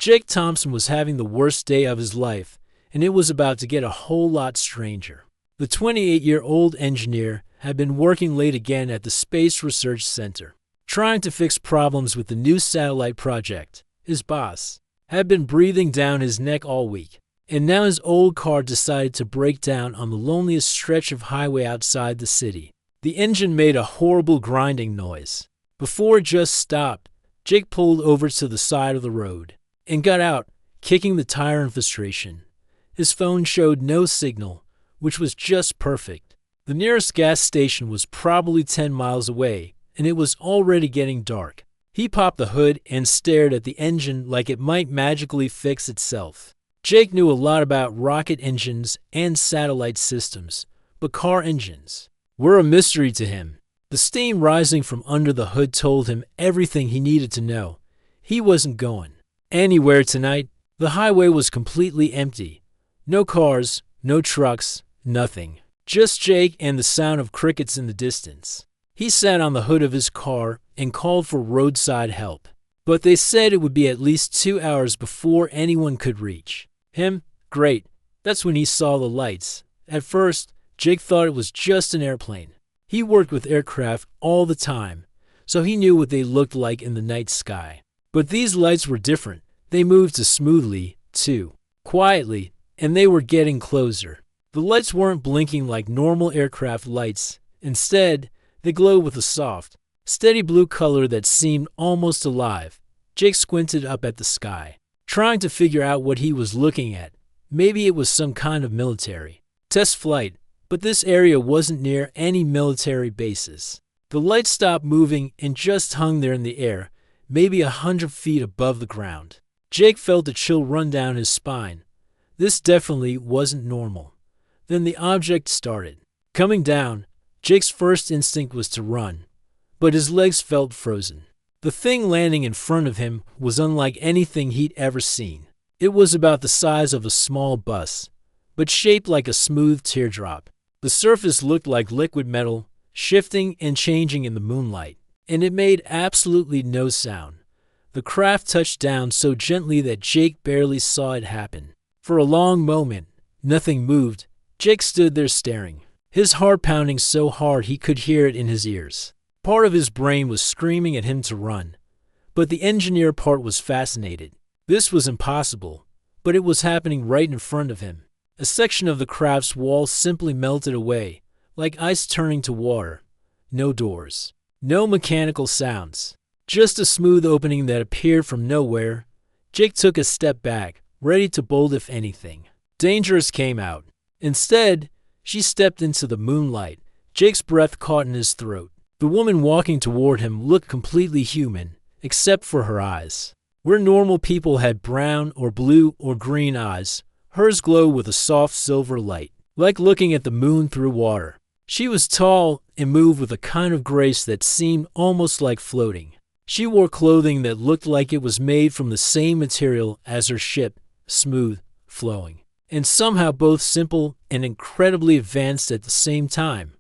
Jake Thompson was having the worst day of his life, and it was about to get a whole lot stranger. The 28-year-old engineer had been working late again at the Space Research Center, trying to fix problems with the new satellite project. His boss had been breathing down his neck all week, and now his old car decided to break down on the loneliest stretch of highway outside the city. The engine made a horrible grinding noise. Before it just stopped, Jake pulled over to the side of the road and got out, kicking the tire in frustration. His phone showed no signal, which was just perfect. The nearest gas station was probably 10 miles away, and it was already getting dark. He popped the hood and stared at the engine like it might magically fix itself. Jake knew a lot about rocket engines and satellite systems, but car engines were a mystery to him. The steam rising from under the hood told him everything he needed to know. He wasn't going anywhere tonight. The highway was completely empty. No cars, no trucks, nothing. Just Jake and the sound of crickets in the distance. He sat on the hood of his car and called for roadside help. But they said it would be at least 2 hours before anyone could reach him. Great. That's when he saw the lights. At first, Jake thought it was just an airplane. He worked with aircraft all the time, so he knew what they looked like in the night sky. But these lights were different. They moved smoothly, too, quietly, and they were getting closer. The lights weren't blinking like normal aircraft lights. Instead, they glowed with a soft, steady blue color that seemed almost alive. Jake squinted up at the sky, trying to figure out what he was looking at. Maybe it was some kind of military test flight, but this area wasn't near any military bases. The lights stopped moving and just hung there in the air, maybe 100 feet above the ground. Jake felt a chill run down his spine. This definitely wasn't normal. Then the object started coming down. Jake's first instinct was to run, but his legs felt frozen. The thing landing in front of him was unlike anything he'd ever seen. It was about the size of a small bus, but shaped like a smooth teardrop. The surface looked like liquid metal, shifting and changing in the moonlight, and it made absolutely no sound. The craft touched down so gently that Jake barely saw it happen. For a long moment, nothing moved. Jake stood there staring, his heart pounding so hard he could hear it in his ears. Part of his brain was screaming at him to run, but the engineer part was fascinated. This was impossible, but it was happening right in front of him. A section of the craft's wall simply melted away, like ice turning to water. No doors, no mechanical sounds, just a smooth opening that appeared from nowhere. Jake took a step back, ready to bolt if anything dangerous came out. Instead, she stepped into the moonlight. Jake's breath caught in his throat. The woman walking toward him looked completely human, except for her eyes. Where normal people had brown or blue or green eyes, hers glowed with a soft silver light, like looking at the moon through water. She was tall and moved with a kind of grace that seemed almost like floating. She wore clothing that looked like it was made from the same material as her ship, smooth, flowing, and somehow both simple and incredibly advanced at the same time.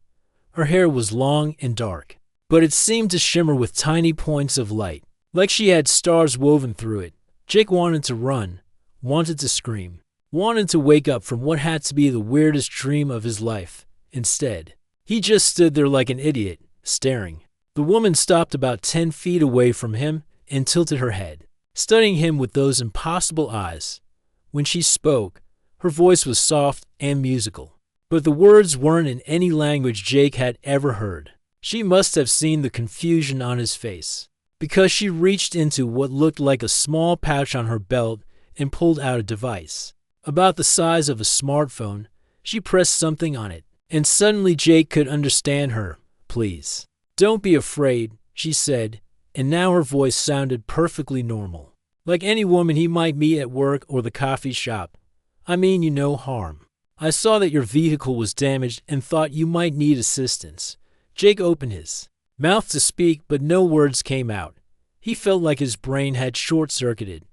Her hair was long and dark, but it seemed to shimmer with tiny points of light, like she had stars woven through it. Jake wanted to run, wanted to scream, wanted to wake up from what had to be the weirdest dream of his life. Instead, he just stood there like an idiot, staring. The woman stopped about 10 feet away from him and tilted her head, studying him with those impossible eyes. When she spoke, her voice was soft and musical, but the words weren't in any language Jake had ever heard. She must have seen the confusion on his face, because she reached into what looked like a small pouch on her belt and pulled out a device. About the size of a smartphone, she pressed something on it, and suddenly Jake could understand her. "Please, don't be afraid," she said, and now her voice sounded perfectly normal, like any woman he might meet at work or the coffee shop. "I mean you no harm. I saw that your vehicle was damaged and thought you might need assistance." Jake opened his mouth to speak, but no words came out. He felt like his brain had short-circuited.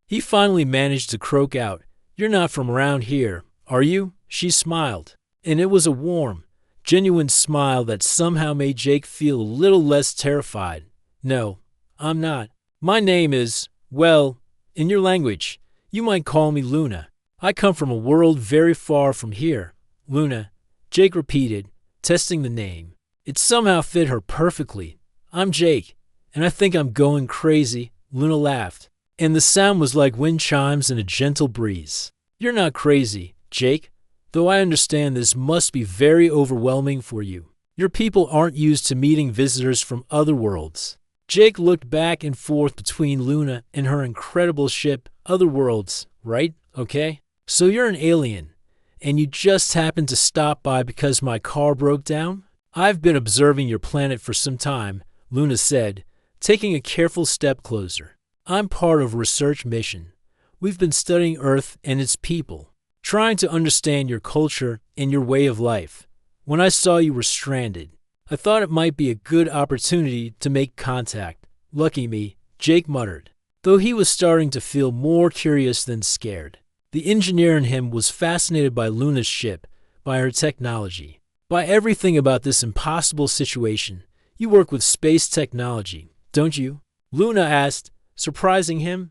He finally managed to croak out, "You're not from around here, are you?" She smiled, and it was a warm, genuine smile that somehow made Jake feel a little less terrified. "No, I'm not. My name is, well, In your language, you might call me Luna. I come from a world very far from here. Luna, Jake repeated, testing the name. It somehow fit her perfectly. I'm Jake, and I think I'm going crazy, Luna laughed, and the sound was like wind chimes in a gentle breeze. You're not crazy, Jake, though I understand this must be very overwhelming for you. Your people aren't used to meeting visitors from other worlds. Jake looked back and forth between Luna and her incredible ship, Other Worlds, right? Okay? So you're an alien, and you just happened to stop by because my car broke down? I've been observing your planet for some time, Luna said, taking a careful step closer. I'm part of a research mission. We've been studying Earth and its people, trying to understand your culture and your way of life. When I saw you were stranded, I thought it might be a good opportunity to make contact. Lucky me, Jake muttered, though he was starting to feel more curious than scared. The engineer in him was fascinated by Luna's ship, by her technology, by everything about this impossible situation. You work with space technology, don't you? Luna asked, surprising him.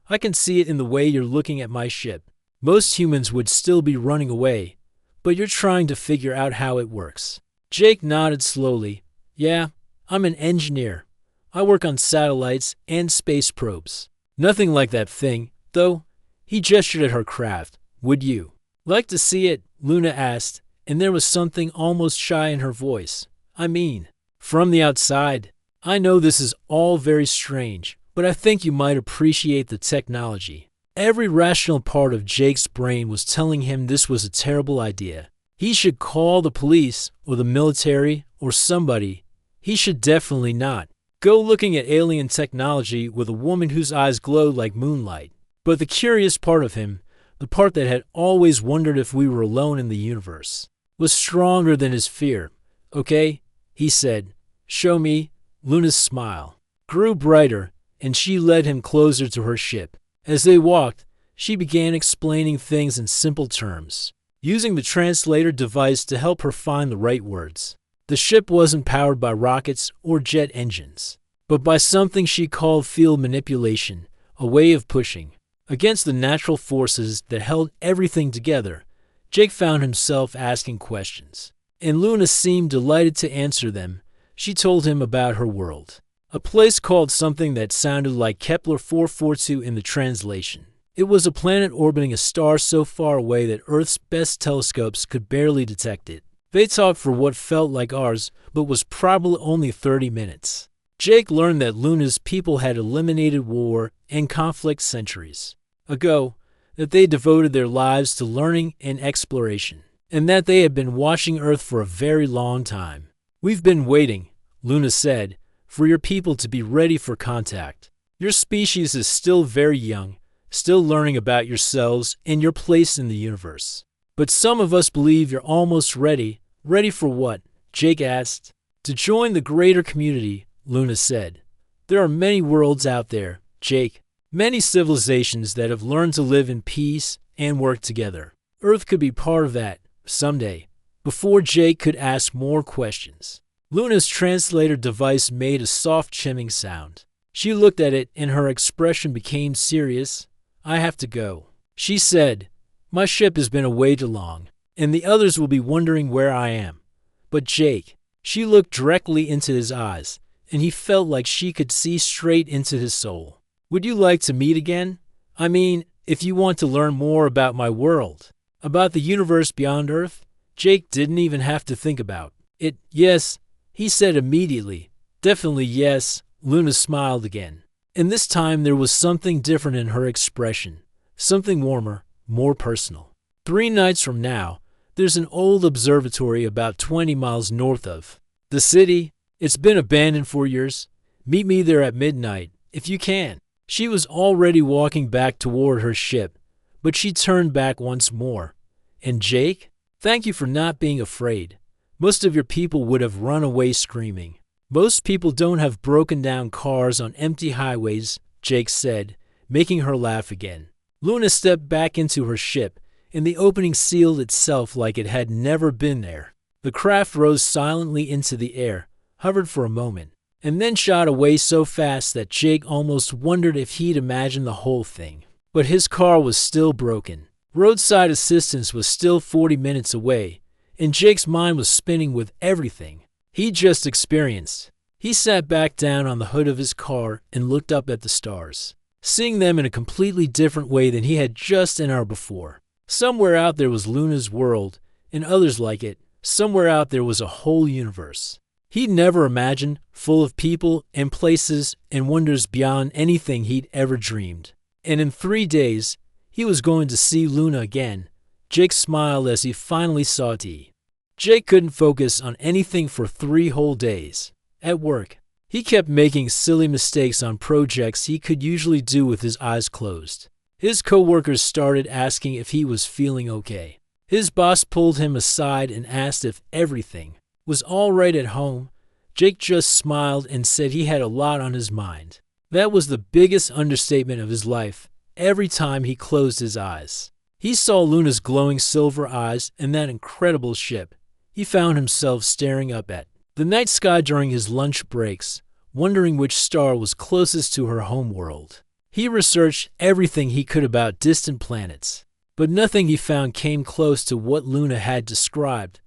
I can see it in the way you're looking at my ship. Most humans would still be running away, but you're trying to figure out how it works. Jake nodded slowly. Yeah, I'm an engineer. I work on satellites and space probes. Nothing like that thing, though. He gestured at her craft. Would you like to see it? Luna asked, and there was something almost shy in her voice. I mean, from the outside, I know this is all very strange, but I think you might appreciate the technology. Every rational part of Jake's brain was telling him this was a terrible idea. He should call the police or the military or somebody. He should definitely not go looking at alien technology with a woman whose eyes glowed like moonlight. But the curious part of him, the part that had always wondered if we were alone in the universe, was stronger than his fear. Okay, he said. Show me. Luna's smile grew brighter, and she led him closer to her ship. As they walked, she began explaining things in simple terms, using the translator device to help her find the right words. The ship wasn't powered by rockets or jet engines, but by something she called field manipulation, a way of pushing against the natural forces that held everything together. Jake found himself asking questions, and Luna seemed delighted to answer them. She told him about her world, a place called something that sounded like Kepler 442 in the translation. It was a planet orbiting a star so far away that Earth's best telescopes could barely detect it. They talked for what felt like hours, but was probably only 30 minutes. Jake learned that Luna's people had eliminated war and conflict centuries ago, that they devoted their lives to learning and exploration, and that they had been watching Earth for a very long time. We've been waiting, Luna said, for your people to be ready for contact. Your species is still very young, still learning about yourselves and your place in the universe. But some of us believe you're almost ready. Ready for what? Jake asked. To join the greater community, Luna said. There are many worlds out there, Jake. Many civilizations that have learned to live in peace and work together. Earth could be part of that, someday. Before Jake could ask more questions, Luna's translator device made a soft chimming sound. She looked at it and her expression became serious. I have to go, she said. My ship has been away too long, and the others will be wondering where I am. But Jake, she looked directly into his eyes, and he felt like she could see straight into his soul. Would you like to meet again? I mean, if you want to learn more about my world, about the universe beyond Earth? Jake didn't even have to think about it. Yes, he said immediately. Definitely yes. Luna smiled again, and this time there was something different in her expression, something warmer, more personal. 3 nights from now, there's an old observatory about 20 miles north of the city. It's been abandoned for years. Meet me there at midnight, if you can. She was already walking back toward her ship, but she turned back once more. And Jake, thank you for not being afraid. Most of your people would have run away screaming. Most people don't have broken down cars on empty highways, Jake said, making her laugh again. Luna stepped back into her ship, and the opening sealed itself like it had never been there. The craft rose silently into the air, hovered for a moment, and then shot away so fast that Jake almost wondered if he'd imagined the whole thing. But his car was still broken. Roadside assistance was still 40 minutes away, and Jake's mind was spinning with everything he'd just experienced. He sat back down on the hood of his car and looked up at the stars, seeing them in a completely different way than he had just an hour before. Somewhere out there was Luna's world, and others like it. Somewhere out there was a whole universe he'd never imagined, full of people and places and wonders beyond anything he'd ever dreamed. And in 3 days, he was going to see Luna again. Jake smiled as he finally saw Dee. Jake couldn't focus on anything for 3 whole days. At work, he kept making silly mistakes on projects he could usually do with his eyes closed. His coworkers started asking if he was feeling okay. His boss pulled him aside and asked if everything was all right at home. Jake just smiled and said he had a lot on his mind. That was the biggest understatement of his life. Every time he closed his eyes, he saw Luna's glowing silver eyes and that incredible ship he found himself staring up at the night sky during his lunch breaks, wondering which star was closest to her home world. He researched everything he could about distant planets, but nothing he found came close to what Luna had described.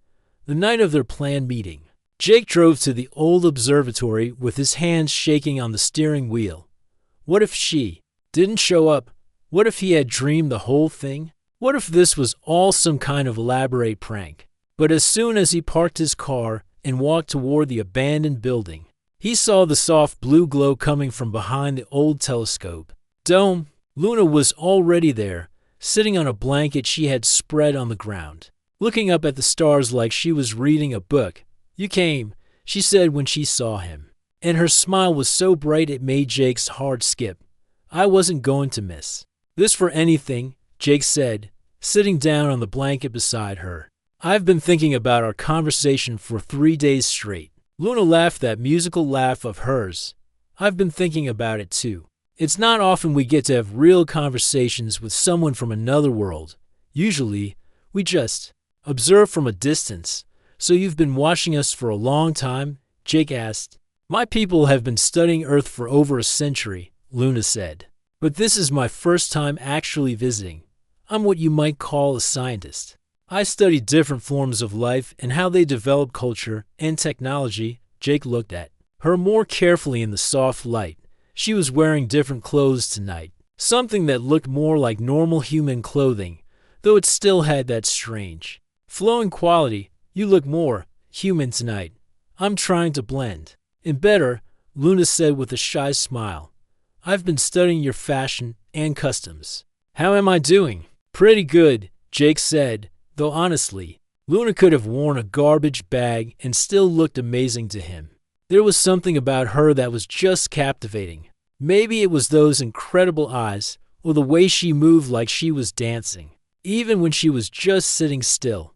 The night of their planned meeting, Jake drove to the old observatory with his hands shaking on the steering wheel. What if she didn't show up? What if he had dreamed the whole thing? What if this was all some kind of elaborate prank? But as soon as he parked his car and walked toward the abandoned building, he saw the soft blue glow coming from behind the old telescope dome. Luna was already there, sitting on a blanket she had spread on the ground, looking up at the stars like she was reading a book. "You came," she said when she saw him, and her smile was so bright it made Jake's heart skip. "I wasn't going to miss this for anything," Jake said, sitting down on the blanket beside her. "I've been thinking about our conversation for 3 days straight." Luna laughed, that musical laugh of hers. "I've been thinking about it too. It's not often we get to have real conversations with someone from another world. Usually, we just observe from a distance." "So you've been watching us for a long time?" Jake asked. "My people have been studying Earth for over a century," Luna said. "But this is my first time actually visiting. I'm what you might call a scientist. I study different forms of life and how they develop culture and technology." Jake looked at her more carefully in the soft light. She was wearing different clothes tonight, something that looked more like normal human clothing, though it still had that strange, flowing quality. "You look more human tonight." "I'm trying to blend in better," Luna said with a shy smile. "I've been studying your fashion and customs." "How am I doing?" "Pretty good," Jake said, though honestly, Luna could have worn a garbage bag and still looked amazing to him. There was something about her that was just captivating. Maybe it was those incredible eyes, or the way she moved like she was dancing, even when she was just sitting still.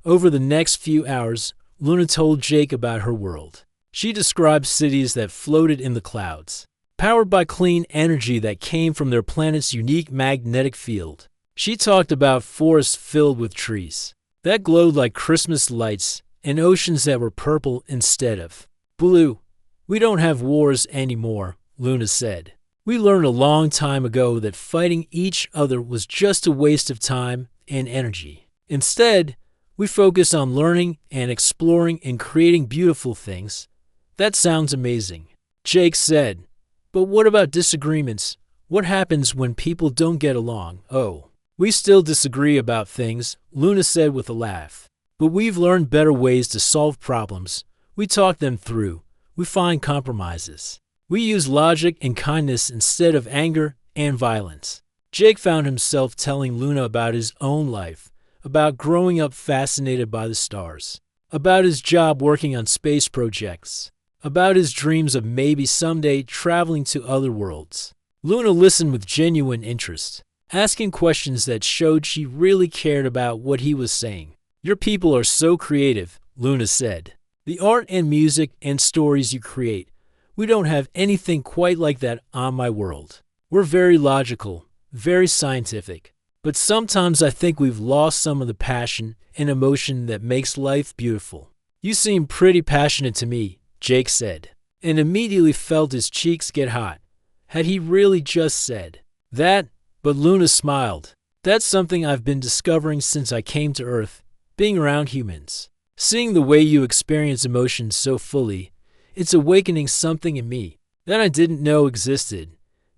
Over the next few hours, Luna told Jake about her world. She described cities that floated in the clouds, powered by clean energy that came from their planet's unique magnetic field. She talked about forests filled with trees that glowed like Christmas lights and oceans that were purple instead of blue. "We don't have wars anymore," Luna said. "We learned a long time ago that fighting each other was just a waste of time and energy. Instead, we focus on learning and exploring and creating beautiful things." "That sounds amazing," Jake said. "But what about disagreements? What happens when people don't get along?" "Oh, we still disagree about things," Luna said with a laugh. "But we've learned better ways to solve problems. We talk them through. We find compromises. We use logic and kindness instead of anger and violence." Jake found himself telling Luna about his own life, about growing up fascinated by the stars, about his job working on space projects, about his dreams of maybe someday traveling to other worlds. Luna listened with genuine interest, asking questions that showed she really cared about what he was saying. "Your people are so creative," Luna said. "The art and music and stories you create. We don't have anything quite like that on my world. We're very logical, very scientific. But sometimes I think we've lost some of the passion and emotion that makes life beautiful." "You seem pretty passionate to me," Jake said. and immediately felt his cheeks get hot. Had he really just said that? But Luna smiled. That's something I've been discovering since I came to Earth, being around humans. Seeing the way you experience emotions so fully, it's awakening something in me that I didn't know existed.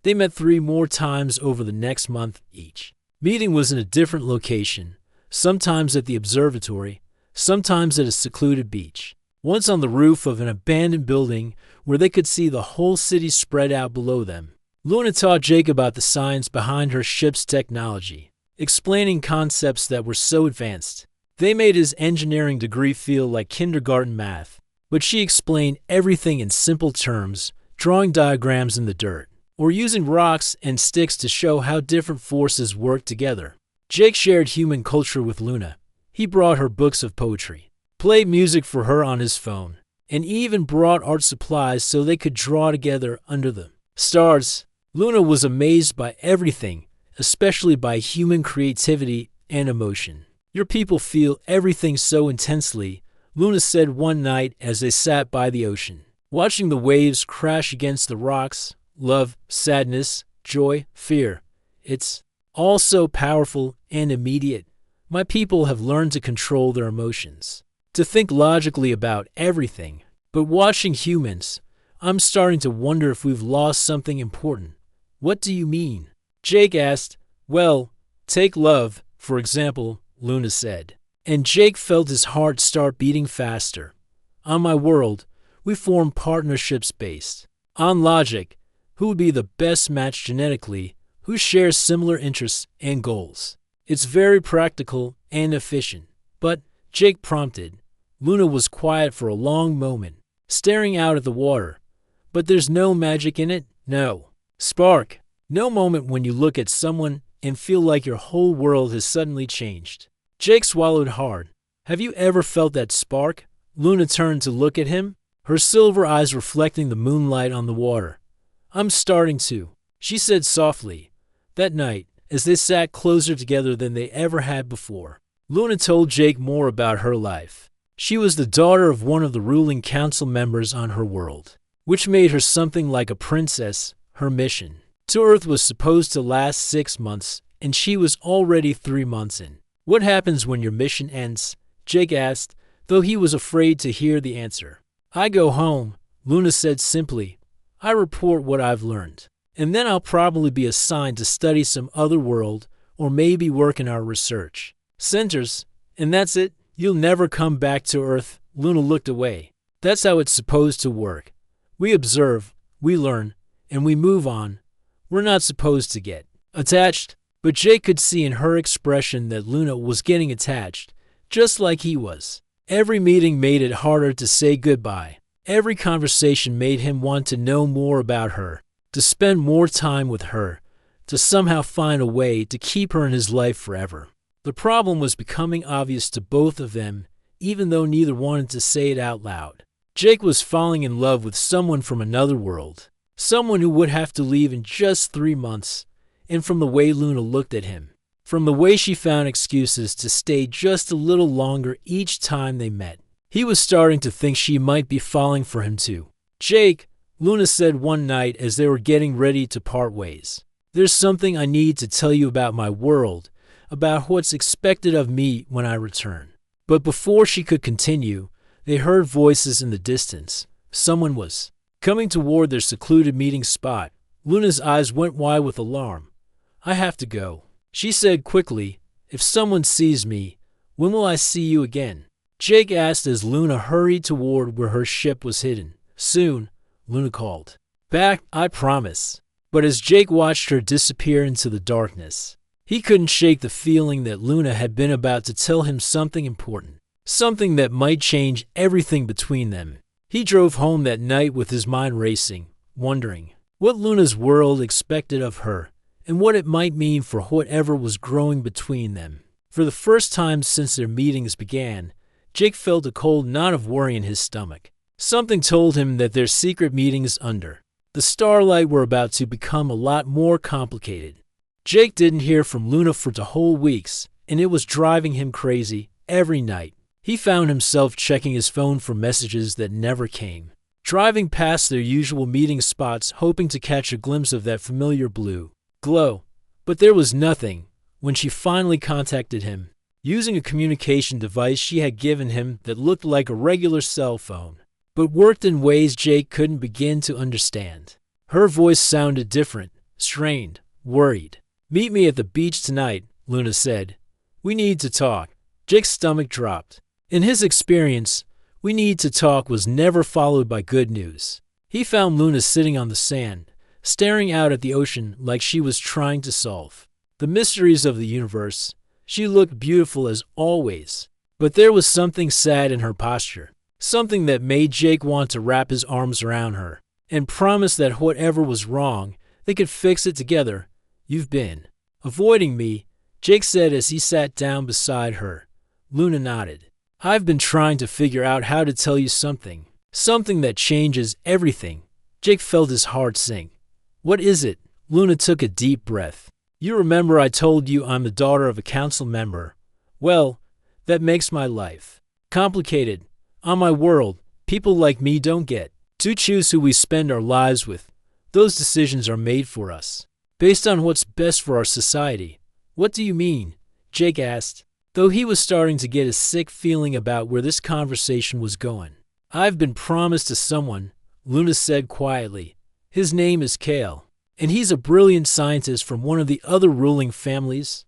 They met 3 more times over the next month each. Meeting was in a different location, sometimes at the observatory, sometimes at a secluded beach. Once on the roof of an abandoned building where they could see the whole city spread out below them. Luna taught Jake about the science behind her ship's technology, explaining concepts that were so advanced. They made his engineering degree feel like kindergarten math, but she explained everything in simple terms, drawing diagrams in the dirt, or using rocks and sticks to show how different forces work together. Jake shared human culture with Luna. He brought her books of poetry, played music for her on his phone, and even brought art supplies so they could draw together under the stars. Luna was amazed by everything, especially by human creativity and emotion. Your people feel everything so intensely, Luna said one night as they sat by the ocean, watching the waves crash against the rocks. Love, sadness, joy, fear. It's all so powerful and immediate. My people have learned to control their emotions, to think logically about everything. But watching humans, I'm starting to wonder if we've lost something important. What do you mean? Jake asked. Well, take love, for example, Luna said. And Jake felt his heart start beating faster. On my world, we form partnerships based on logic. Who would be the best match genetically, who shares similar interests and goals. It's very practical and efficient. But, Jake prompted. Luna was quiet for a long moment, staring out at the water. But there's no magic in it? No spark. No moment when you look at someone and feel like your whole world has suddenly changed. Jake swallowed hard. Have you ever felt that spark? Luna turned to look at him, her silver eyes reflecting the moonlight on the water. I'm starting to, she said softly. That night, as they sat closer together than they ever had before, Luna told Jake more about her life. She was the daughter of one of the ruling council members on her world, which made her something like a princess. Her mission to Earth was supposed to last 6 months, and she was already 3 months in. What happens when your mission ends? Jake asked, though he was afraid to hear the answer. I go home, Luna said simply. I report what I've learned, and then I'll probably be assigned to study some other world or maybe work in our research centers. And that's it? You'll never come back to Earth? Luna looked away. That's how it's supposed to work. We observe, we learn, and we move on. We're not supposed to get attached. But Jake could see in her expression that Luna was getting attached, just like he was. Every meeting made it harder to say goodbye. Every conversation made him want to know more about her, to spend more time with her, to somehow find a way to keep her in his life forever. The problem was becoming obvious to both of them, even though neither wanted to say it out loud. Jake was falling in love with someone from another world, someone who would have to leave in just 3 months. And from the way Luna looked at him, from the way she found excuses to stay just a little longer each time they met, he was starting to think she might be falling for him too. Jake, Luna said one night as they were getting ready to part ways. There's something I need to tell you about my world, about what's expected of me when I return. But before she could continue, they heard voices in the distance. Someone was coming toward their secluded meeting spot. Luna's eyes went wide with alarm. I have to go, she said quickly. If someone sees me, when will I see you again? Jake asked as Luna hurried toward where her ship was hidden. Soon, Luna called. Back, I promise. But as Jake watched her disappear into the darkness, he couldn't shake the feeling that Luna had been about to tell him something important, something that might change everything between them. He drove home that night with his mind racing, wondering what Luna's world expected of her, and what it might mean for whatever was growing between them. For the first time since their meetings began, Jake felt a cold knot of worry in his stomach. Something told him that their secret meetings under the starlight were about to become a lot more complicated. Jake didn't hear from Luna for 2 whole weeks, and it was driving him crazy. Every night, he found himself checking his phone for messages that never came. driving past their usual meeting spots hoping to catch a glimpse of that familiar blue glow. But there was nothing when she finally contacted him, using a communication device she had given him that looked like a regular cell phone, but worked in ways Jake couldn't begin to understand. Her voice sounded different, strained, worried. "Meet me at the beach tonight," Luna said. "We need to talk." Jake's stomach dropped. In his experience, "we need to talk" was never followed by good news. He found Luna sitting on the sand, staring out at the ocean like she was trying to solve the mysteries of the universe. She looked beautiful as always, but there was something sad in her posture, something that made Jake want to wrap his arms around her and promise that whatever was wrong, they could fix it together. "You've been avoiding me," Jake said as he sat down beside her. Luna nodded. "I've been trying to figure out how to tell you something that changes everything." Jake felt his heart sink. "What is it?" Luna took a deep breath. "You remember I told you I'm the daughter of a council member? Well, that makes my life complicated. On my world, people like me don't get to choose who we spend our lives with. Those decisions are made for us, based on what's best for our society." "What do you mean?" Jake asked, though he was starting to get a sick feeling about where this conversation was going. "I've been promised to someone," Luna said quietly. "His name is Kale, and he's a brilliant scientist from one of the other ruling families.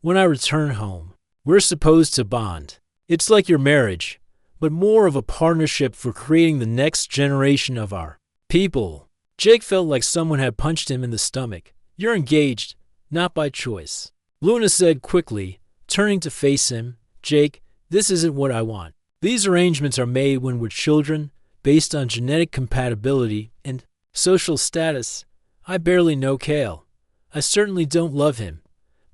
When I return home, we're supposed to bond. It's like your marriage, but more of a partnership for creating the next generation of our people." Jake felt like someone had punched him in the stomach. "You're engaged, not by choice," Luna said quickly, turning to face him. "Jake, this isn't what I want. These arrangements are made when we're children, based on genetic compatibility and social status. I barely know Kale. I certainly don't love him.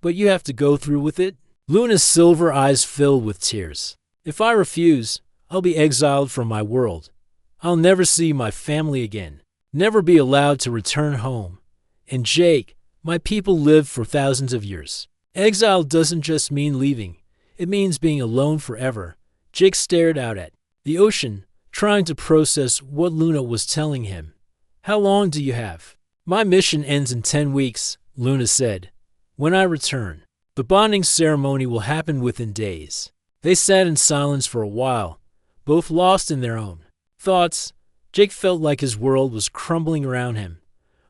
But you have to go through with it." Luna's silver eyes filled with tears. "If I refuse, I'll be exiled from my world. I'll never see my family again, never be allowed to return home. And Jake, my people lived for thousands of years. Exile doesn't just mean leaving. It means being alone forever." Jake stared out at the ocean, trying to process what Luna was telling him. "How long do you have?" "My mission ends in 10 weeks, Luna said. "When I return, the bonding ceremony will happen within days." They sat in silence for a while, both lost in their own thoughts. Jake felt like his world was crumbling around him.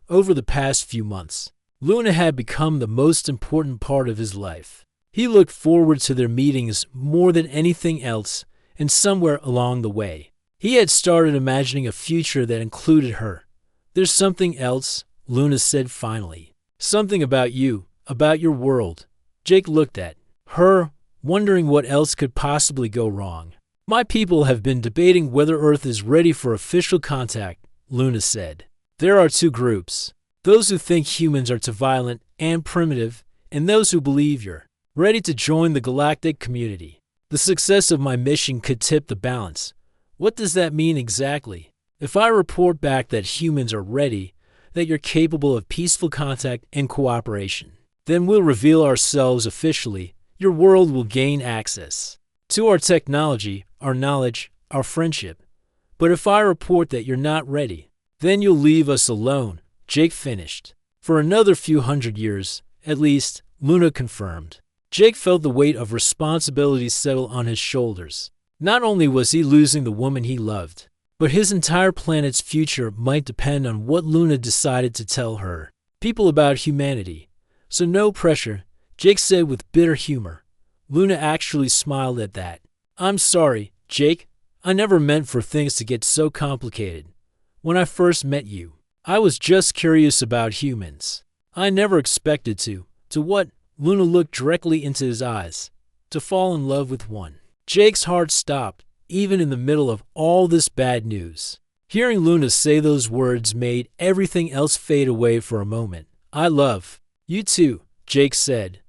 Over the past few months, Luna had become the most important part of his life. He looked forward to their meetings more than anything else, and somewhere along the way, he had started imagining a future that included her. "There's something else," Luna said finally. "Something about you, about your world." Jake looked at her, wondering what else could possibly go wrong. "My people have been debating whether Earth is ready for official contact," Luna said. "There are two groups. Those who think humans are too violent and primitive, and those who believe you're ready to join the galactic community. The success of my mission could tip the balance." "What does that mean exactly?" "If I report back that humans are ready, that you're capable of peaceful contact and cooperation, then we'll reveal ourselves officially. Your world will gain access to our technology, our knowledge, our friendship. But if I report that you're not ready, then you'll leave us alone," Jake finished. "For another few hundred years, at least," Luna confirmed. Jake felt the weight of responsibility settle on his shoulders. Not only was he losing the woman he loved, but his entire planet's future might depend on what Luna decided to tell her people about humanity. "So no pressure," Jake said with bitter humor. Luna actually smiled at that. "I'm sorry, Jake. I never meant for things to get so complicated. When I first met you, I was just curious about humans. I never expected to what?" Luna looked directly into his eyes. "To fall in love with one." Jake's heart stopped, even in the middle of all this bad news. Hearing Luna say those words made everything else fade away for a moment. "I love you too," Jake said,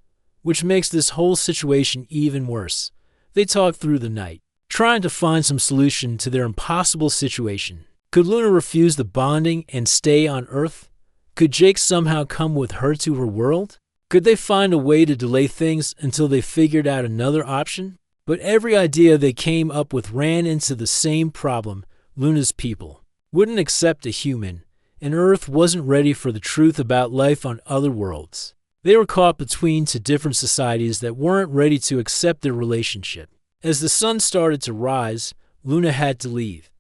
which makes this whole situation even worse. They talked through the night, trying to find some solution to their impossible situation. Could Luna refuse the bonding and stay on Earth? Could Jake somehow come with her to her world? Could they find a way to delay things until they figured out another option? But every idea they came up with ran into the same problem: Luna's people. wouldn't accept a human, and Earth wasn't ready for the truth about life on other worlds. They were caught between two different societies that weren't ready to accept their relationship. As the sun started to rise, Luna had to leave,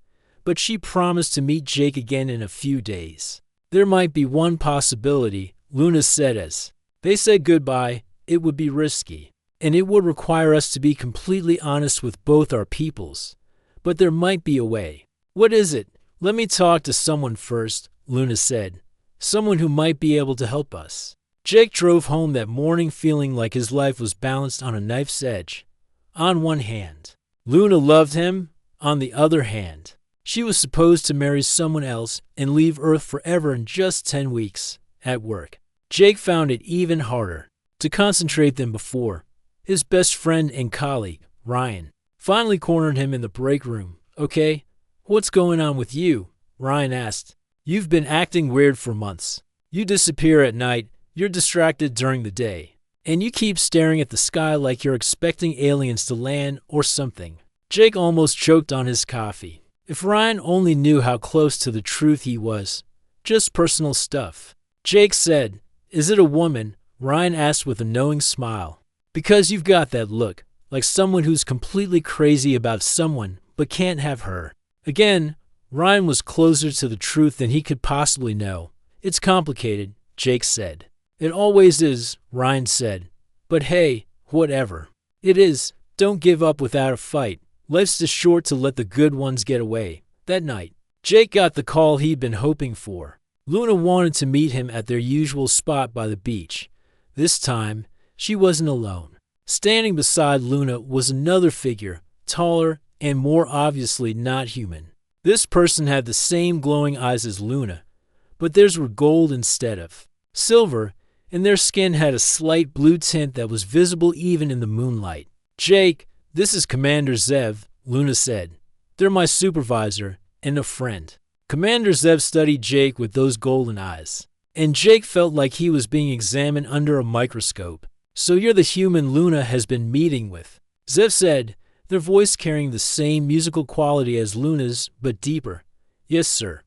but she promised to meet Jake again in a few days. There might be one possibility, Luna said as they said goodbye. It would be risky, and it would require us to be completely honest with both our peoples. But there might be a way. What is it? Let me talk to someone first, Luna said. Someone who might be able to help us. Jake drove home that morning feeling like his life was balanced on a knife's edge. On one hand, Luna loved him. On the other hand, she was supposed to marry someone else and leave Earth forever in just 10 weeks. At work, Jake found it even harder to concentrate than before. His best friend and colleague, Ryan, finally cornered him in the break room. Okay, what's going on with you? Ryan asked. You've been acting weird for months. You disappear at night, you're distracted during the day, and you keep staring at the sky like you're expecting aliens to land or something. Jake almost choked on his coffee. If Ryan only knew how close to the truth he was. Just personal stuff. Jake said, Is it a woman? Ryan asked with a knowing smile. Because you've got that look, like someone who's completely crazy about someone but can't have her. Again, Ryan was closer to the truth than he could possibly know. It's complicated, Jake said. It always is, Ryan said. But hey, whatever. It is. Don't give up without a fight. Life's too short to let the good ones get away. That night, Jake got the call he'd been hoping for. Luna wanted to meet him at their usual spot by the beach. This time, she wasn't alone. Standing beside Luna was another figure, taller and more obviously not human. This person had the same glowing eyes as Luna, but theirs were gold instead of silver, and their skin had a slight blue tint that was visible even in the moonlight. Jake, this is Commander Zev, Luna said. They're my supervisor and a friend. Commander Zev studied Jake with those golden eyes, and Jake felt like he was being examined under a microscope. So you're the human Luna has been meeting with, Zev said, their voice carrying the same musical quality as Luna's, but deeper. Yes, sir.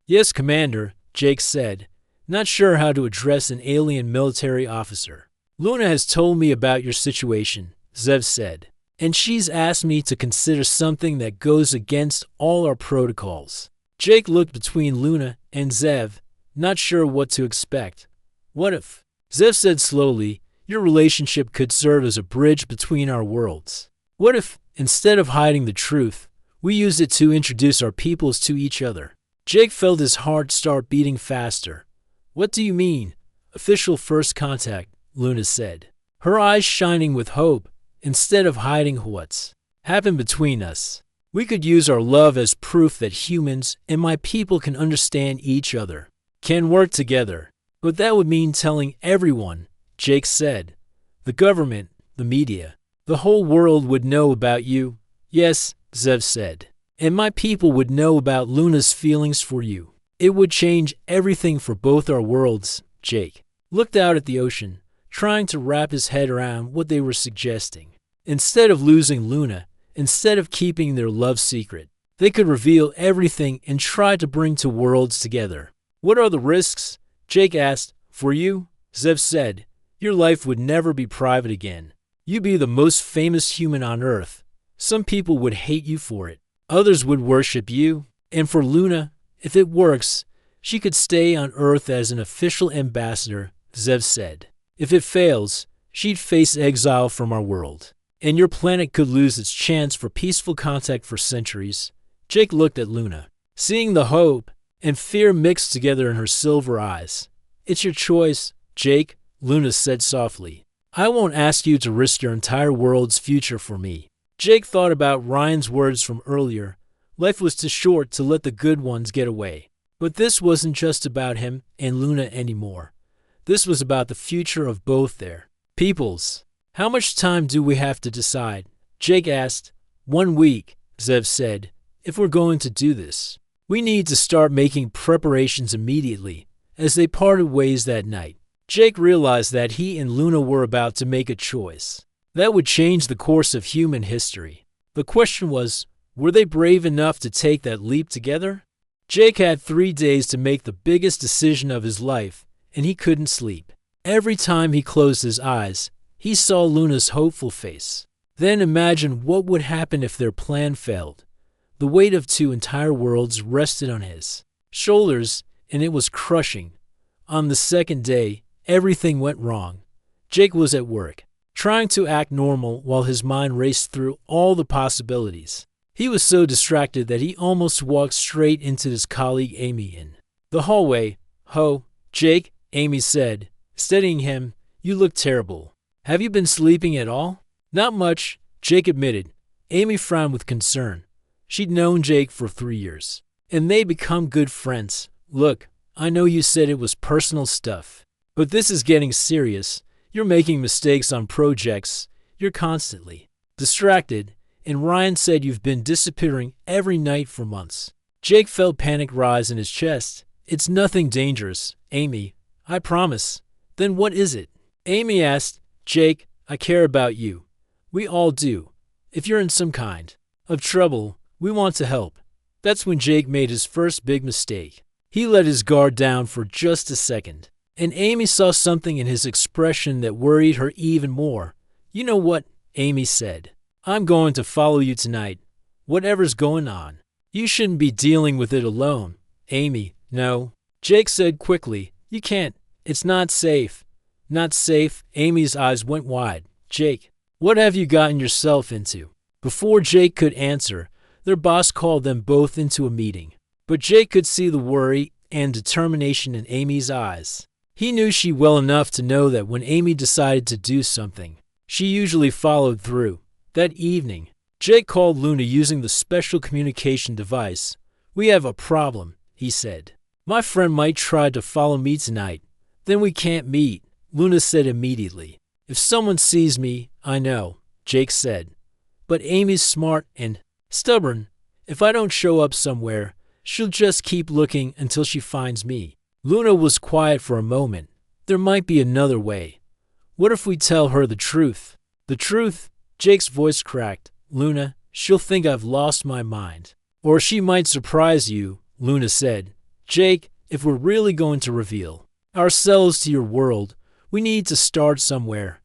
Yes, Commander, Jake said, not sure how to address an alien military officer. Luna has told me about your situation, Zev said, and she's asked me to consider something that goes against all our protocols. Jake looked between Luna and Zev, not sure what to expect. What if? Zev said slowly, your relationship could serve as a bridge between our worlds. What if, instead of hiding the truth, we used it to introduce our peoples to each other? Jake felt his heart start beating faster. What do you mean? Official first contact, Luna said, her eyes shining with hope. Instead of hiding what's happened between us, we could use our love as proof that humans and my people can understand each other, can work together. But that would mean telling everyone, Jake said. The government, the media, the whole world would know about you. Yes, Zev said. And my people would know about Luna's feelings for you. It would change everything for both our worlds. Jake looked out at the ocean, trying to wrap his head around what they were suggesting. Instead of losing Luna, instead of keeping their love secret, they could reveal everything and try to bring two worlds together. What are the risks? Jake asked. For you, Zev said, your life would never be private again. You'd be the most famous human on Earth. Some people would hate you for it. Others would worship you. And for Luna, if it works, she could stay on Earth as an official ambassador, Zev said. If it fails, she'd face exile from our world, and your planet could lose its chance for peaceful contact for centuries. Jake looked at Luna, seeing the hope and fear mixed together in her silver eyes. It's your choice, Jake, Luna said softly. I won't ask you to risk your entire world's future for me. Jake thought about Ryan's words from earlier. Life was too short to let the good ones get away. But this wasn't just about him and Luna anymore. This was about the future of both their peoples. How much time do we have to decide? Jake asked. 1 week, Zev said. If we're going to do this, we need to start making preparations immediately. As they parted ways that night, Jake realized that he and Luna were about to make a choice that would change the course of human history. The question was, Were they brave enough to take that leap together? Jake had 3 days to make the biggest decision of his life, and he couldn't sleep. Every time he closed his eyes, he saw Luna's hopeful face. Then imagine what would happen if their plan failed. The weight of 2 entire worlds rested on his shoulders, and it was crushing. On the second day, everything went wrong. Jake was at work, trying to act normal while his mind raced through all the possibilities. He was so distracted that he almost walked straight into his colleague Amy in the hallway. "Ho, Jake," Amy said, steadying him. "You look terrible. Have you been sleeping at all?" "Not much," Jake admitted. Amy frowned with concern. She'd known Jake for 3 years, and they'd become good friends. "Look, I know you said it was personal stuff, but this is getting serious. You're making mistakes on projects. You're constantly distracted, and Ryan said you've been disappearing every night for months." Jake felt panic rise in his chest. "It's nothing dangerous, Amy. I promise." "Then what is it?" Amy asked. "Jake, I care about you. We all do. If you're in some kind of trouble, we want to help." That's when Jake made his first big mistake. He let his guard down for just a second, and Amy saw something in his expression that worried her even more. "You know what?" Amy said. "I'm going to follow you tonight, whatever's going on. You shouldn't be dealing with it alone." "Amy, no," Jake said quickly. "You can't. It's not safe." "Not safe?" Amy's eyes went wide. "Jake, what have you gotten yourself into?" Before Jake could answer, their boss called them both into a meeting. But Jake could see the worry and determination in Amy's eyes. He knew she well enough to know that when Amy decided to do something, she usually followed through. That evening, Jake called Luna using the special communication device. "We have a problem," he said. "My friend might try to follow me tonight. Then we can't meet," Luna said immediately. "If someone sees me, I know," Jake said. "But Amy's smart and stubborn. If I don't show up somewhere, she'll just keep looking until she finds me." Luna was quiet for a moment. "There might be another way. What if we tell her the truth?" "The truth?" Jake's voice cracked. "Luna, she'll think I've lost my mind. Or she might surprise you," Luna said. "Jake, if we're really going to reveal ourselves to your world, we need to start somewhere.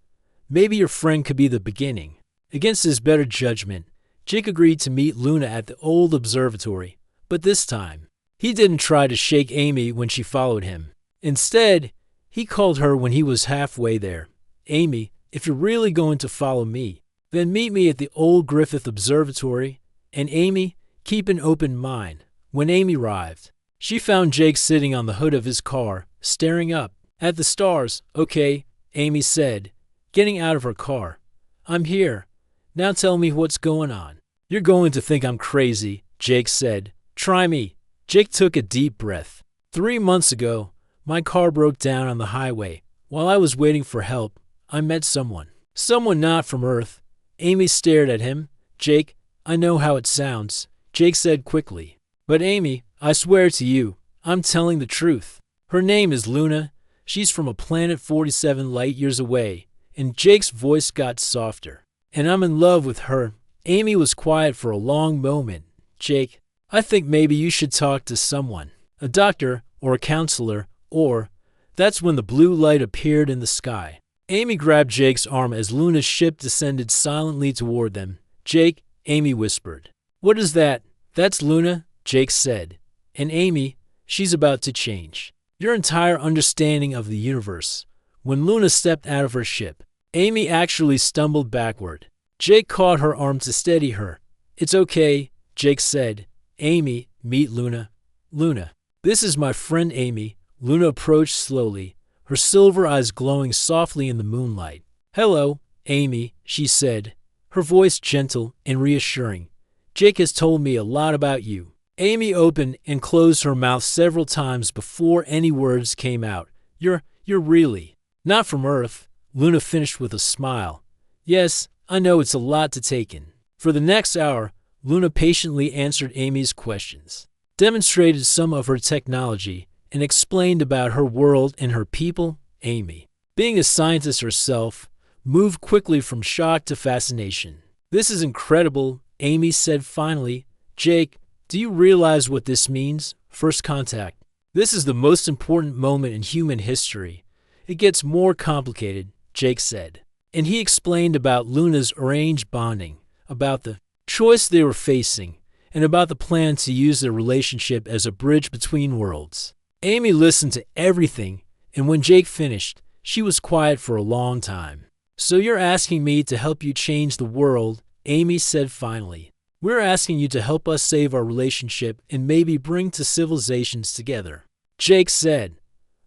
Maybe your friend could be the beginning." Against his better judgment, Jake agreed to meet Luna at the old observatory. But this time, he didn't try to shake Amy when she followed him. Instead, he called her when he was halfway there. "Amy, if you're really going to follow me, then meet me at the old Griffith Observatory. And Amy, keep an open mind." When Amy arrived, she found Jake sitting on the hood of his car, staring up at the stars. "Okay," Amy said, getting out of her car. "I'm here. Now tell me what's going on." "You're going to think I'm crazy," Jake said. "Try me." Jake took a deep breath. 3 months ago, my car broke down on the highway. While I was waiting for help, I met someone. Someone not from Earth. Amy stared at him. "Jake, I know how it sounds," Jake said quickly. "But Amy, I swear to you, I'm telling the truth. Her name is Luna. She's from a planet 47 light years away." And Jake's voice got softer. "And I'm in love with her." Amy was quiet for a long moment. "Jake, I think maybe you should talk to someone. A doctor or a counselor or—" That's when the blue light appeared in the sky. Amy grabbed Jake's arm as Luna's ship descended silently toward them. "Jake," Amy whispered. "What is that?" "That's Luna," Jake said. "And Amy, she's about to change your entire understanding of the universe." When Luna stepped out of her ship, Amy actually stumbled backward. Jake caught her arm to steady her. "It's okay," Jake said. "Amy, meet Luna." "Luna, this is my friend Amy." Luna approached slowly, her silver eyes glowing softly in the moonlight. "Hello, Amy," she said, her voice gentle and reassuring. "Jake has told me a lot about you." Amy opened and closed her mouth several times before any words came out. You're really not from Earth," Luna finished with a smile. "Yes, I know it's a lot to take in." For the next hour, Luna patiently answered Amy's questions, demonstrated some of her technology, and explained about her world and her people. Amy, being a scientist herself, moved quickly from shock to fascination. "This is incredible," Amy said finally. Jake, do you realize what this means? First contact. This is the most important moment in human history. It gets more complicated, Jake said. And he explained about Luna's arranged bonding, about the choice they were facing, and about the plan to use their relationship as a bridge between worlds. Amy listened to everything, and when Jake finished, she was quiet for a long time. So you're asking me to help you change the world, Amy said finally. We're asking you to help us save our relationship and maybe bring two civilizations together. Jake said,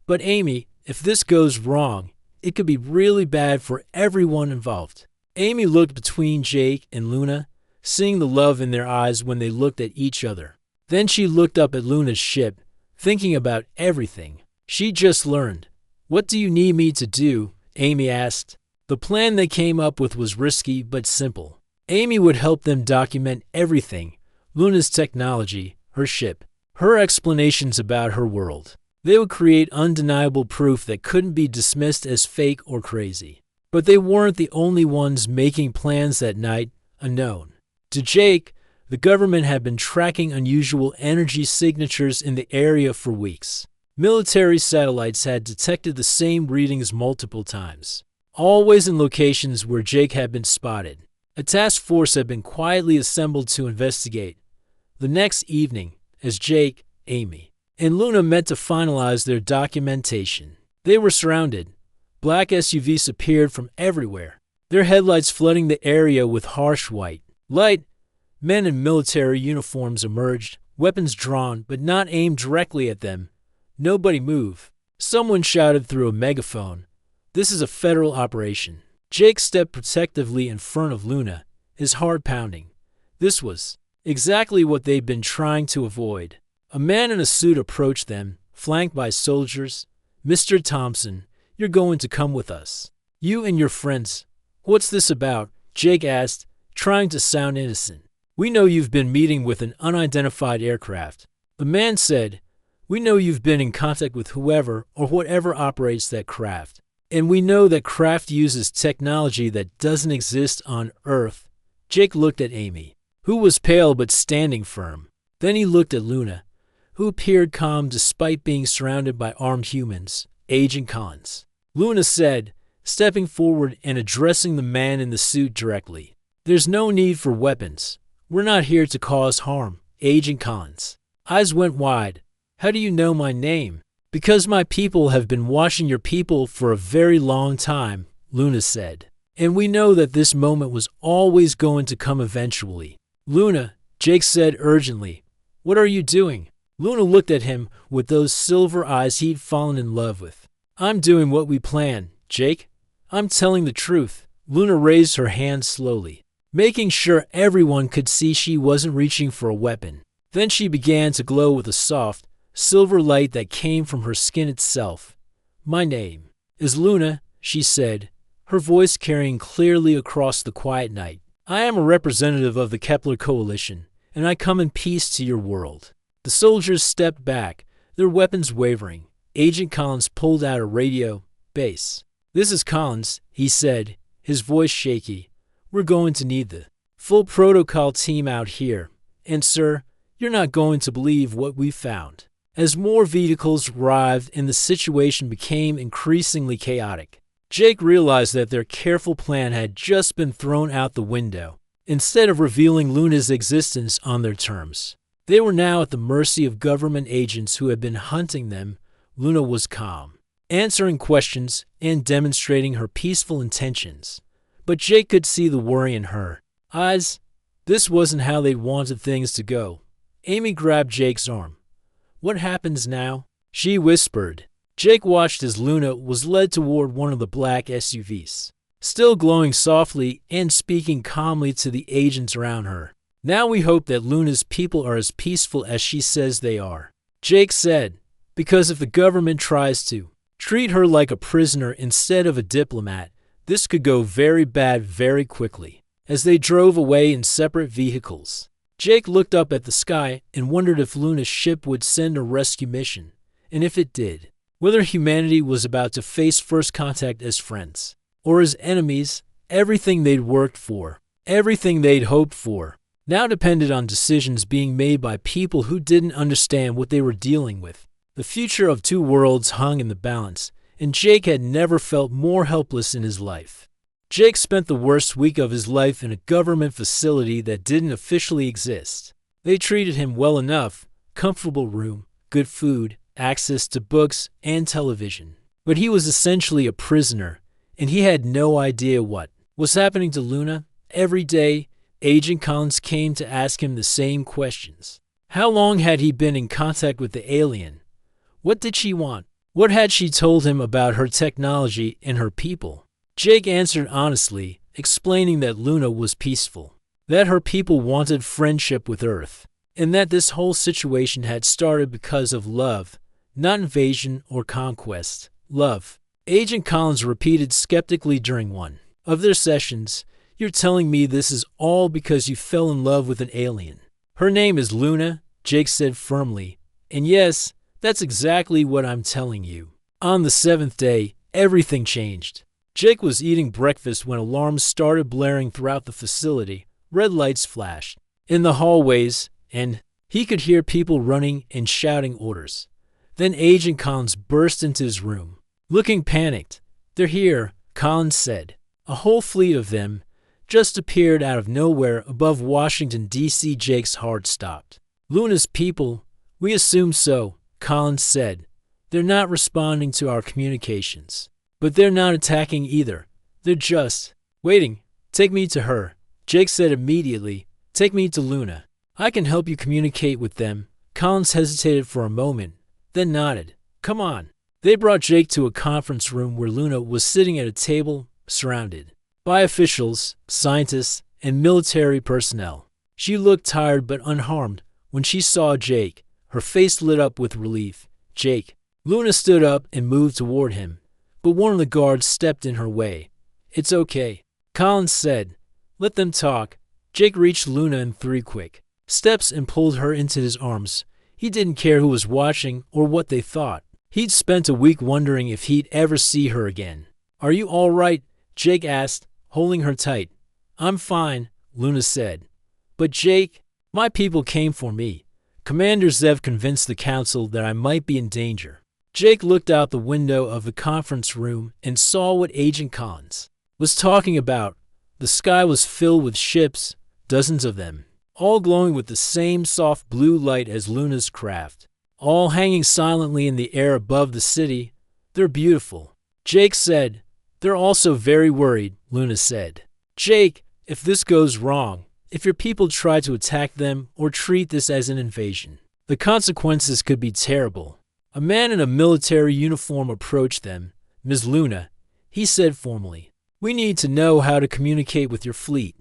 but Amy, if this goes wrong, it could be really bad for everyone involved. Amy looked between Jake and Luna, seeing the love in their eyes when they looked at each other. Then she looked up at Luna's ship, thinking about everything she just learned. What do you need me to do? Amy asked. The plan they came up with was risky but simple. Amy would help them document everything, Luna's technology, her ship, her explanations about her world. They would create undeniable proof that couldn't be dismissed as fake or crazy. But they weren't the only ones making plans that night, unknown. To Jake, the government had been tracking unusual energy signatures in the area for weeks. Military satellites had detected the same readings multiple times, always in locations where Jake had been spotted. A task force had been quietly assembled to investigate. The next evening, as Jake, Amy, and Luna met to finalize their documentation, they were surrounded. Black SUVs appeared from everywhere, their headlights flooding the area with harsh white light. Men in military uniforms emerged, weapons drawn but not aimed directly at them. Nobody move. Someone shouted through a megaphone, "This is a federal operation." Jake stepped protectively in front of Luna, his heart pounding. This was exactly what they'd been trying to avoid. A man in a suit approached them, flanked by soldiers. "Mr. Thompson, you're going to come with us. You and your friends." "What's this about?" Jake asked, trying to sound innocent. "We know you've been meeting with an unidentified aircraft." The man said, "We know you've been in contact with whoever or whatever operates that craft. And we know that craft uses technology that doesn't exist on Earth." Jake looked at Amy, who was pale but standing firm. Then he looked at Luna, who appeared calm despite being surrounded by armed humans. "Agent Collins," Luna said, stepping forward and addressing the man in the suit directly. "There's no need for weapons. We're not here to cause harm, Agent Collins." Eyes went wide. "How do you know my name?" "Because my people have been watching your people for a very long time," Luna said. "And we know that this moment was always going to come eventually." "Luna," Jake said urgently, "what are you doing?" Luna looked at him with those silver eyes he'd fallen in love with. "I'm doing what we planned, Jake. I'm telling the truth." Luna raised her hand slowly, making sure everyone could see she wasn't reaching for a weapon. Then she began to glow with a soft, silver light that came from her skin itself. "My name is Luna," she said, her voice carrying clearly across the quiet night. "I am a representative of the Kepler Coalition, and I come in peace to your world." The soldiers stepped back, their weapons wavering. Agent Collins pulled out a radio base. "This is Collins," he said, his voice shaky. "We're going to need the full protocol team out here. And sir, you're not going to believe what we found." As more vehicles arrived and the situation became increasingly chaotic, Jake realized that their careful plan had just been thrown out the window. Instead of revealing Luna's existence on their terms, they were now at the mercy of government agents who had been hunting them. Luna was calm, answering questions and demonstrating her peaceful intentions. But Jake could see the worry in her eyes. This wasn't how they'd wanted things to go. Amy grabbed Jake's arm. "What happens now?" she whispered. Jake watched as Luna was led toward one of the black SUVs, still glowing softly and speaking calmly to the agents around her. "Now we hope that Luna's people are as peaceful as she says they are," Jake said, "because if the government tries to treat her like a prisoner instead of a diplomat, this could go very bad very quickly." As they drove away in separate vehicles, Jake looked up at the sky and wondered if Luna's ship would send a rescue mission, and if it did, whether humanity was about to face first contact as friends or as enemies. Everything they'd worked for, everything they'd hoped for, now depended on decisions being made by people who didn't understand what they were dealing with. The future of two worlds hung in the balance, and Jake had never felt more helpless in his life. Jake spent the worst week of his life in a government facility that didn't officially exist. They treated him well enough, comfortable room, good food, access to books and television. But he was essentially a prisoner, and he had no idea what was happening to Luna. Every day, Agent Collins came to ask him the same questions. How long had he been in contact with the alien? What did she want? What had she told him about her technology and her people? Jake answered honestly, explaining that Luna was peaceful, that her people wanted friendship with Earth, and that this whole situation had started because of love, not invasion or conquest. Love. Agent Collins repeated skeptically during one of their sessions, "You're telling me this is all because you fell in love with an alien?" "Her name is Luna," Jake said firmly, "and yes, that's exactly what I'm telling you." On the seventh day, everything changed. Jake was eating breakfast when alarms started blaring throughout the facility. Red lights flashed in the hallways, and he could hear people running and shouting orders. Then Agent Collins burst into his room. Looking panicked, "They're here," Collins said. A whole fleet of them just appeared out of nowhere above Washington, D.C. Jake's heart stopped. "Luna's people, we assume so," Collins said. "They're not responding to our communications. But they're not attacking either. They're just waiting. Take me to her," Jake said immediately. "Take me to Luna. I can help you communicate with them." Collins hesitated for a moment, then nodded. "Come on." They brought Jake to a conference room where Luna was sitting at a table, surrounded by officials, scientists, and military personnel. She looked tired but unharmed. When she saw Jake, her face lit up with relief. "Jake." Luna stood up and moved toward him, but one of the guards stepped in her way. "It's okay," Collins said. "Let them talk." Jake reached Luna in 3 quick steps and pulled her into his arms. He didn't care who was watching or what they thought. He'd spent a week wondering if he'd ever see her again. "Are you all right?" Jake asked, holding her tight. "I'm fine," Luna said. "But Jake, my people came for me. Commander Zev convinced the council that I might be in danger." Jake looked out the window of the conference room and saw what Agent Collins was talking about. The sky was filled with ships, dozens of them, all glowing with the same soft blue light as Luna's craft, all hanging silently in the air above the city. "They're beautiful," Jake said. "They're also very worried," Luna said. "Jake, if this goes wrong, if your people try to attack them or treat this as an invasion, the consequences could be terrible." A man in a military uniform approached them. "Ms. Luna," he said formally, "we need to know how to communicate with your fleet.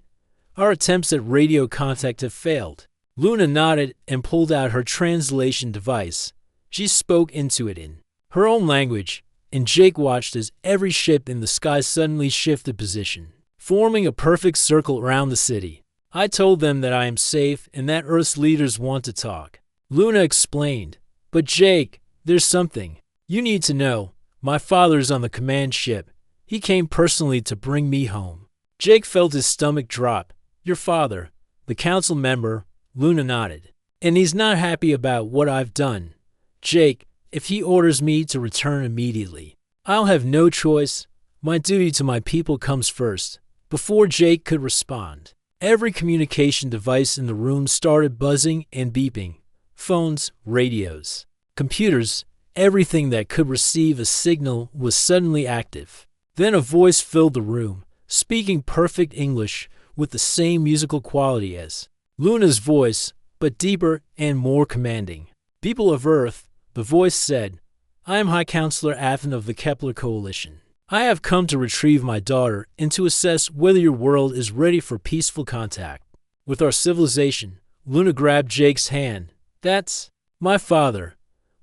Our attempts at radio contact have failed." Luna nodded and pulled out her translation device. She spoke into it in her own language, and Jake watched as every ship in the sky suddenly shifted position, forming a perfect circle around the city. "I told them that I am safe and that Earth's leaders want to talk," Luna explained. "But Jake, there's something you need to know. My father's on the command ship. He came personally to bring me home." Jake felt his stomach drop. "Your father, the council member," Luna nodded. "And he's not happy about what I've done. Jake, if he orders me to return immediately, I'll have no choice. My duty to my people comes first." Before Jake could respond, every communication device in the room started buzzing and beeping. Phones, radios, computers, everything that could receive a signal was suddenly active. Then a voice filled the room, speaking perfect English with the same musical quality as Luna's voice, but deeper and more commanding. "People of Earth," the voice said, "I am High Counselor Athen of the Kepler Coalition. I have come to retrieve my daughter and to assess whether your world is ready for peaceful contact with our civilization." Luna grabbed Jake's hand. "That's my father.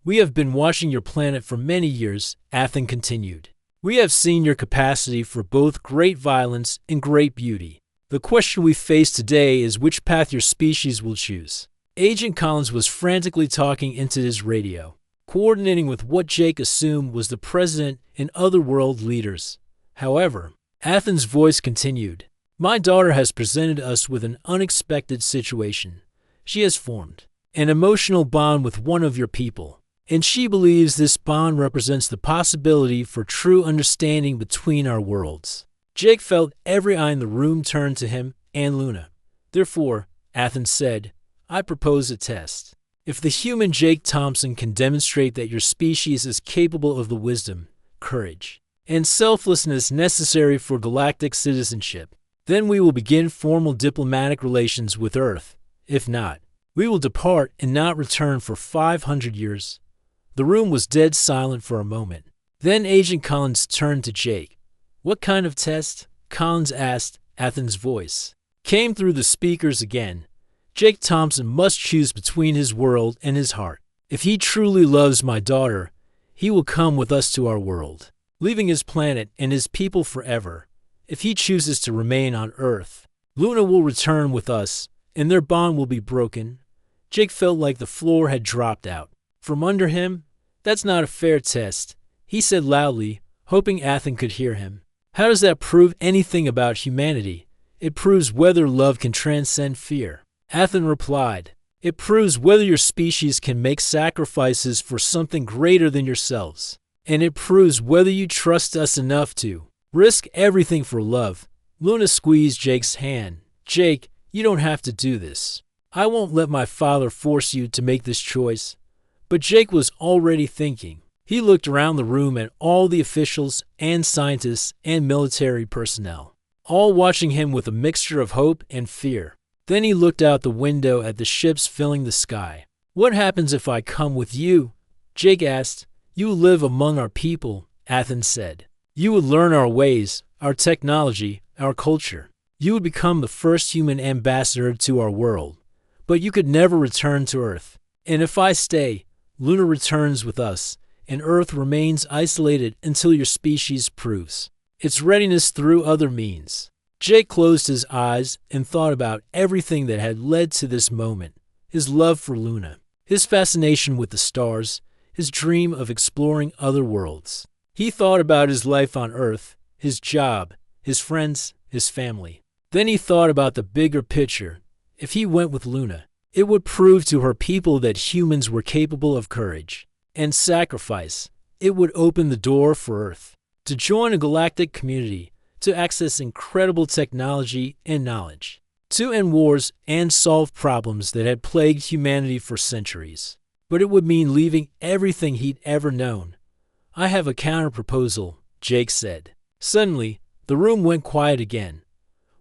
We have been watching your planet for many years," Athen continued. "We have seen your capacity for both great violence and great beauty. The question we face today is which path your species will choose." Agent Collins was frantically talking into his radio, coordinating with what Jake assumed was the president and other world leaders. However, Athen's voice continued. My daughter has presented us with an unexpected situation. She has formed an emotional bond with one of your people, and she believes this bond represents the possibility for true understanding between our worlds. Jake felt every eye in the room turn to him and Luna. Therefore, Athens said, I propose a test. If the human Jake Thompson can demonstrate that your species is capable of the wisdom, courage, and selflessness necessary for galactic citizenship, then we will begin formal diplomatic relations with Earth. If not, we will depart and not return for 500 years. The room was dead silent for a moment. Then Agent Collins turned to Jake. What kind of test? Collins asked. Athens' voice came through the speakers again. Jake Thompson must choose between his world and his heart. If he truly loves my daughter, he will come with us to our world, leaving his planet and his people forever. If he chooses to remain on Earth, Luna will return with us, and their bond will be broken. Jake felt like the floor had dropped out from under him. That's not a fair test, he said loudly, hoping Athens could hear him. How does that prove anything about humanity? It proves whether love can transcend fear. Athens replied, it proves whether your species can make sacrifices for something greater than yourselves. And it proves whether you trust us enough to risk everything for love. Luna squeezed Jake's hand. Jake, you don't have to do this. I won't let my father force you to make this choice. But Jake was already thinking. He looked around the room at all the officials and scientists and military personnel, all watching him with a mixture of hope and fear. Then he looked out the window at the ships filling the sky. What happens if I come with you? Jake asked. You will live among our people, Athens said. You would learn our ways, our technology, our culture. You would become the first human ambassador to our world. But you could never return to Earth. And if I stay, Luna returns with us, and Earth remains isolated until your species proves its readiness through other means. Jake closed his eyes and thought about everything that had led to this moment. His love for Luna, his fascination with the stars, his dream of exploring other worlds. He thought about his life on Earth, his job, his friends, his family. Then he thought about the bigger picture. If he went with Luna, it would prove to her people that humans were capable of courage and sacrifice. It would open the door for Earth to join a galactic community, to access incredible technology and knowledge, to end wars and solve problems that had plagued humanity for centuries. But it would mean leaving everything he'd ever known. I have a counter-proposal, Jake said. Suddenly, the room went quiet again.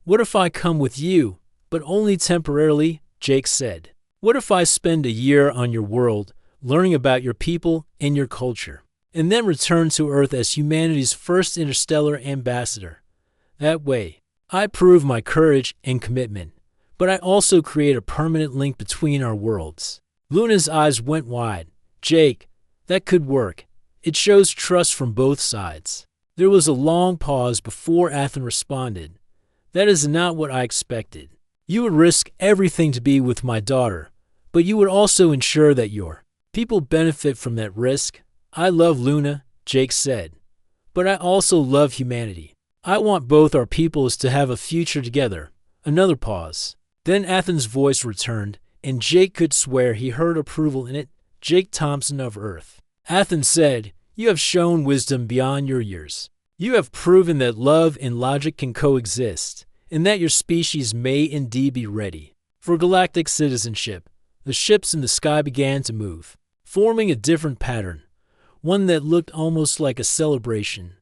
What if I come with you, but only temporarily? Jake said. What if I spend a year on your world, learning about your people and your culture, and then return to Earth as humanity's first interstellar ambassador? That way, I prove my courage and commitment, but I also create a permanent link between our worlds. Luna's eyes went wide. Jake, that could work. It shows trust from both sides. There was a long pause before Athens responded. That is not what I expected. You would risk everything to be with my daughter, but you would also ensure that your people benefit from that risk. I love Luna, Jake said, but I also love humanity. I want both our peoples to have a future together. Another pause. Then Athens' voice returned, and Jake could swear he heard approval in it. Jake Thompson of Earth. Athens said, you have shown wisdom beyond your years. You have proven that love and logic can coexist, and that your species may indeed be ready for galactic citizenship. The ships in the sky began to move, forming a different pattern, one that looked almost like a celebration.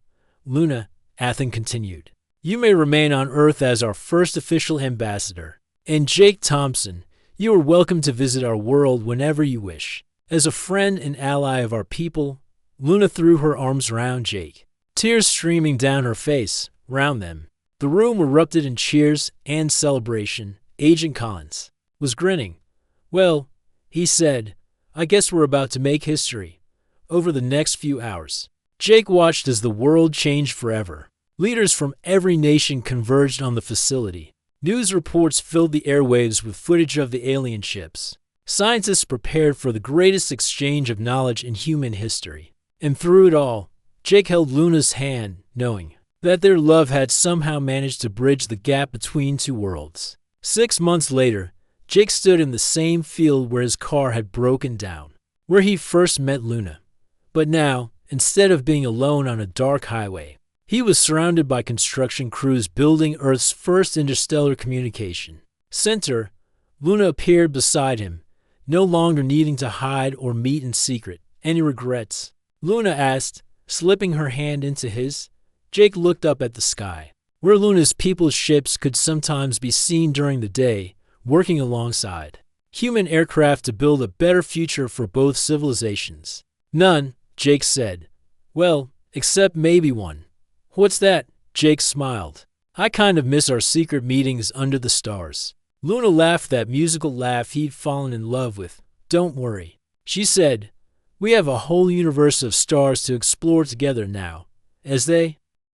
Luna, Athens continued, you may remain on Earth as our first official ambassador. And Jake Thompson, you are welcome to visit our world whenever you wish. As a friend and ally of our people, Luna threw her arms around Jake, tears streaming down her face. Round them, the room erupted in cheers and celebration. Agent Collins was grinning. Well, he said, I guess we're about to make history. Over the next few hours, Jake watched as the world changed forever. Leaders from every nation converged on the facility. News reports filled the airwaves with footage of the alien ships. Scientists prepared for the greatest exchange of knowledge in human history. And through it all, Jake held Luna's hand, knowing that their love had somehow managed to bridge the gap between two worlds. 6 months later, Jake stood in the same field where his car had broken down, where he first met Luna. But now, instead of being alone on a dark highway, he was surrounded by construction crews building Earth's first interstellar communication center. Luna appeared beside him, no longer needing to hide or meet in secret. "Any regrets?" Luna asked, slipping her hand into his. Jake looked up at the sky, where Luna's people's ships could sometimes be seen during the day, working alongside human aircraft to build a better future for both civilizations. "None," Jake said. "Well, except maybe one." "What's that?" Jake smiled. "I kind of miss our secret meetings under the stars." Luna laughed that musical laugh he'd fallen in love with. "Don't worry," she said. "We have a whole universe of stars to explore together now." As they